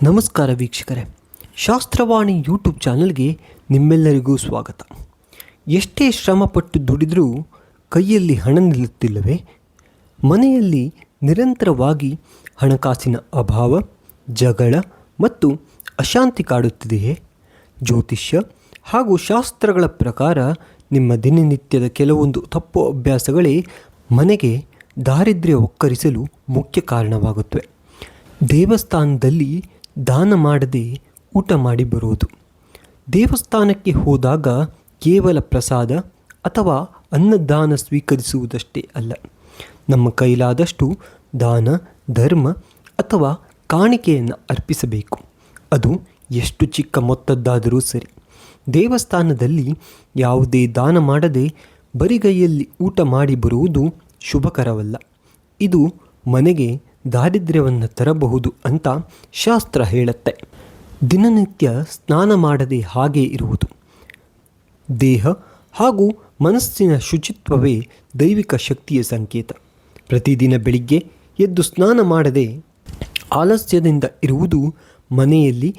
ನಮಸ್ಕಾರ ವೀಕ್ಷಕರೇ, ಶಾಸ್ತ್ರವಾಣಿ ಯೂಟ್ಯೂಬ್ ಚಾನಲ್ಗೆ ನಿಮ್ಮೆಲ್ಲರಿಗೂ ಸ್ವಾಗತ. ಎಷ್ಟೇ ಶ್ರಮಪಟ್ಟು ದುಡಿದರೂ ಕೈಯಲ್ಲಿ ಹಣ ನಿಲ್ಲುತ್ತಿಲ್ಲವೇ? ಮನೆಯಲ್ಲಿ ನಿರಂತರವಾಗಿ ಹಣಕಾಸಿನ ಅಭಾವ, ಜಗಳ ಮತ್ತು ಅಶಾಂತಿ ಕಾಡುತ್ತಿದೆಯೇ? ಜ್ಯೋತಿಷ್ಯ ಹಾಗೂ ಶಾಸ್ತ್ರಗಳ ಪ್ರಕಾರ ನಿಮ್ಮ ದಿನನಿತ್ಯದ ಕೆಲವೊಂದು ತಪ್ಪು ಅಭ್ಯಾಸಗಳೇ ಮನೆಗೆ ದಾರಿದ್ರ್ಯ ಒಕ್ಕರಿಸಲು ಮುಖ್ಯ ಕಾರಣವಾಗುತ್ತವೆ. ದೇವಸ್ಥಾನದಲ್ಲಿ ದಾನ ಮಾಡದೆ ಊಟ ಮಾಡಿ ಬರುವುದು. ದೇವಸ್ಥಾನಕ್ಕೆ ಹೋದಾಗ ಕೇವಲ ಪ್ರಸಾದ ಅಥವಾ ಅನ್ನದಾನ ಸ್ವೀಕರಿಸುವುದಷ್ಟೇ ಅಲ್ಲ, ನಮ್ಮ ಕೈಲಾದಷ್ಟು ದಾನ, ಧರ್ಮ ಅಥವಾ ಕಾಣಿಕೆಯನ್ನು ಅರ್ಪಿಸಬೇಕು. ಅದು ಎಷ್ಟು ಚಿಕ್ಕ ಮೊತ್ತದ್ದಾದರೂ ಸರಿ. ದೇವಸ್ಥಾನದಲ್ಲಿ ಯಾವುದೇ ದಾನ ಮಾಡದೆ ಬರಿಗೈಯಲ್ಲಿ ಊಟ ಮಾಡಿ ಬರುವುದು ಶುಭಕರವಲ್ಲ. ಇದು ಮನೆಗೆ ದಾರಿದ್ರ್ಯವನ್ನು ತರಬಹುದು ಅಂತ ಶಾಸ್ತ್ರ ಹೇಳುತ್ತೆ. ದಿನನಿತ್ಯ ಸ್ನಾನ ಮಾಡದೆ ಹಾಗೆ ಇರುವುದು. ದೇಹ ಹಾಗೂ ಮನಸ್ಸಿನ ಶುಚಿತ್ವವೇ ದೈವಿಕ ಶಕ್ತಿಯ ಸಂಕೇತ. ಪ್ರತಿದಿನ ಬೆಳಿಗ್ಗೆ ಎದ್ದು ಸ್ನಾನ ಮಾಡದೆ ಆಲಸ್ಯದಿಂದ ಇರುವುದು ಮನೆಯಲ್ಲಿ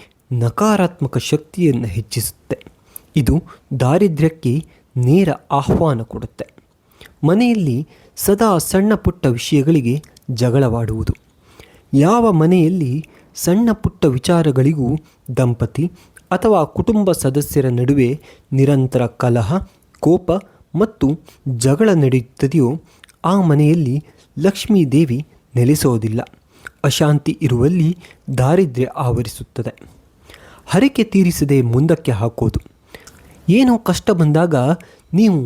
ನಕಾರಾತ್ಮಕ ಶಕ್ತಿಯನ್ನು ಹೆಚ್ಚಿಸುತ್ತೆ. ಇದು ದಾರಿದ್ರ್ಯಕ್ಕೆ ನೇರ ಆಹ್ವಾನ ಕೊಡುತ್ತೆ. ಮನೆಯಲ್ಲಿ ಸದಾ ಸಣ್ಣ ಪುಟ್ಟ ವಿಷಯಗಳಿಗೆ ಜಗಳವಾಡುವುದು. ಯಾವ ಮನೆಯಲ್ಲಿ ಸಣ್ಣ ಪುಟ್ಟ ವಿಚಾರಗಳಿಗೂ ದಂಪತಿ ಅಥವಾ ಕುಟುಂಬ ಸದಸ್ಯರ ನಡುವೆ ನಿರಂತರ ಕಲಹ, ಕೋಪ ಮತ್ತು ಜಗಳ ನಡೆಯುತ್ತದೆಯೋ ಆ ಮನೆಯಲ್ಲಿ ಲಕ್ಷ್ಮೀ ದೇವಿ ನೆಲೆಸೋದಿಲ್ಲ. ಅಶಾಂತಿ ಇರುವಲ್ಲಿ ದಾರಿದ್ರ್ಯ ಆವರಿಸುತ್ತದೆ. ಹರಕೆ ತೀರಿಸದೆ ಮುಂದಕ್ಕೆ ಹಾಕೋದು. ಏನೋ ಕಷ್ಟ ಬಂದಾಗ ನೀವು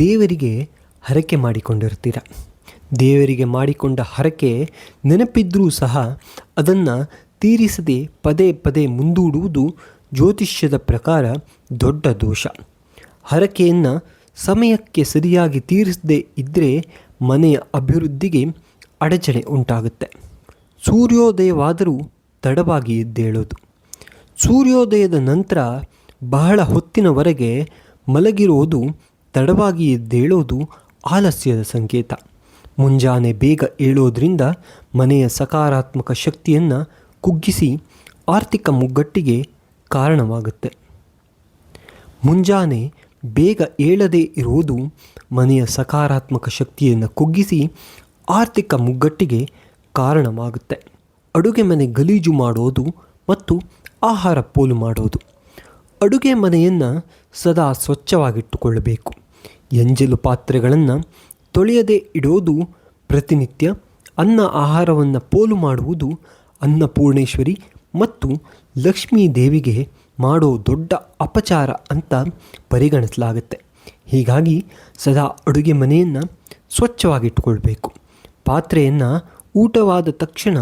ದೇವರಿಗೆ ಹರಕೆ ಮಾಡಿಕೊಂಡಿರ್ತೀರ. ದೇವರಿಗೆ ಮಾಡಿಕೊಂಡ ಹರಕೆ ನೆನಪಿದ್ದರೂ ಸಹ ಅದನ್ನು ತೀರಿಸದೆ ಪದೇ ಪದೇ ಮುಂದೂಡುವುದು ಜ್ಯೋತಿಷ್ಯದ ಪ್ರಕಾರ ದೊಡ್ಡ ದೋಷ. ಹರಕೆಯನ್ನು ಸಮಯಕ್ಕೆ ಸರಿಯಾಗಿ ತೀರಿಸದೇ ಇದ್ದರೆ ಮನೆಯ ಅಭಿವೃದ್ಧಿಗೆ ಅಡಚಣೆ ಉಂಟಾಗುತ್ತೆ. ಸೂರ್ಯೋದಯವಾದರೂ ತಡವಾಗಿ ಎದ್ದೇಳೋದು. ಸೂರ್ಯೋದಯದ ನಂತರ ಬಹಳ ಹೊತ್ತಿನವರೆಗೆ ಮಲಗಿರೋದು, ತಡವಾಗಿ ಎದ್ದೇಳೋದು ಆಲಸ್ಯದ ಸಂಕೇತ. ಮುಂಜಾನೆ ಬೇಗ ಏಳೋದ್ರಿಂದ ಮನೆಯ ಸಕಾರಾತ್ಮಕ ಶಕ್ತಿಯನ್ನು ಕುಗ್ಗಿಸಿ ಆರ್ಥಿಕ ಮುಗ್ಗಟ್ಟಿಗೆ ಕಾರಣವಾಗುತ್ತೆ. ಮುಂಜಾನೆ ಬೇಗ ಏಳದೇ ಇರುವುದು ಮನೆಯ ಸಕಾರಾತ್ಮಕ ಶಕ್ತಿಯನ್ನು ಕುಗ್ಗಿಸಿ ಆರ್ಥಿಕ ಮುಗ್ಗಟ್ಟಿಗೆ ಕಾರಣವಾಗುತ್ತೆ. ಅಡುಗೆ ಮನೆ ಗಲೀಜು ಮಾಡೋದು ಮತ್ತು ಆಹಾರ ಪೋಲು ಮಾಡೋದು. ಅಡುಗೆ ಮನೆಯನ್ನು ಸದಾ ಸ್ವಚ್ಛವಾಗಿಟ್ಟುಕೊಳ್ಳಬೇಕು. ಎಂಜಲು ಪಾತ್ರೆಗಳನ್ನು ತೊಳೆಯದೇ ಇಡೋದು, ಪ್ರತಿನಿತ್ಯ ಅನ್ನ ಆಹಾರವನ್ನು ಪೋಲು ಮಾಡುವುದು ಅನ್ನಪೂರ್ಣೇಶ್ವರಿ ಮತ್ತು ಲಕ್ಷ್ಮೀ ದೇವಿಗೆ ಮಾಡೋ ದೊಡ್ಡ ಅಪಚಾರ ಅಂತ ಪರಿಗಣಿಸಲಾಗುತ್ತೆ. ಹೀಗಾಗಿ ಸದಾ ಅಡುಗೆ ಮನೆಯನ್ನು ಸ್ವಚ್ಛವಾಗಿಟ್ಟುಕೊಳ್ಬೇಕು. ಪಾತ್ರೆಯನ್ನು ಊಟವಾದ ತಕ್ಷಣ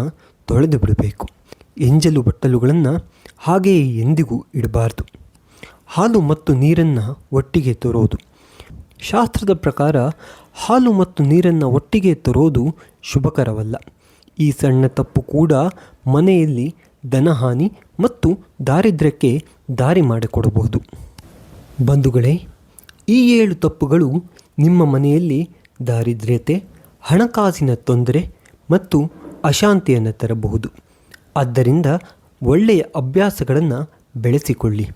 ತೊಳೆದು ಬಿಡಬೇಕು. ಎಂಜಲು ಬಟ್ಟಲುಗಳನ್ನು ಹಾಗೆಯೇ ಎಂದಿಗೂ ಇಡಬಾರ್ದು. ಹಾಲು ಮತ್ತು ನೀರನ್ನು ಒಟ್ಟಿಗೆ ತರೋದು. ಶಾಸ್ತ್ರದ ಪ್ರಕಾರ ಹಾಲು ಮತ್ತು ನೀರನ್ನು ಒಟ್ಟಿಗೆ ತರೋದು ಶುಭಕರವಲ್ಲ. ಈ ಸಣ್ಣ ತಪ್ಪು ಕೂಡ ಮನೆಯಲ್ಲಿ ಧನಹಾನಿ ಮತ್ತು ದಾರಿದ್ರ್ಯಕ್ಕೆ ದಾರಿ ಮಾಡಿಕೊಡಬಹುದು. ಬಂಧುಗಳೇ, ಈ 7 ತಪ್ಪುಗಳು ನಿಮ್ಮ ಮನೆಯಲ್ಲಿ ದಾರಿದ್ರ್ಯತೆ, ಹಣಕಾಸಿನ ತೊಂದರೆ ಮತ್ತು ಅಶಾಂತಿಯನ್ನು ತರಬಹುದು. ಆದ್ದರಿಂದ ಒಳ್ಳೆಯ ಅಭ್ಯಾಸಗಳನ್ನು ಬೆಳೆಸಿಕೊಳ್ಳಿ.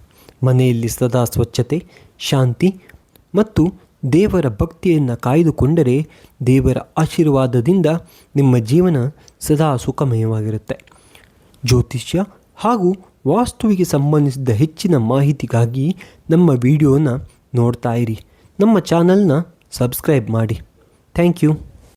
ಮನೆಯಲ್ಲಿ ಸದಾ ಸ್ವಚ್ಛತೆ, ಶಾಂತಿ ಮತ್ತು ದೇವರ ಭಕ್ತಿಯನ್ನು ಕಾಯ್ದುಕೊಂಡರೆ ದೇವರ ಆಶೀರ್ವಾದದಿಂದ ನಿಮ್ಮ ಜೀವನ ಸದಾ ಸುಖಮಯವಾಗಿರುತ್ತೆ. ಜ್ಯೋತಿಷ್ಯ ಹಾಗೂ ವಾಸ್ತುವಿಗೆ ಸಂಬಂಧಿಸಿದ ಹೆಚ್ಚಿನ ಮಾಹಿತಿಗಾಗಿ ನಮ್ಮ ವಿಡಿಯೋನ ನೋಡ್ತಾ ಇರಿ. ನಮ್ಮ ಚಾನಲ್ನ ಸಬ್ಸ್ಕ್ರೈಬ್ ಮಾಡಿ. Thank you.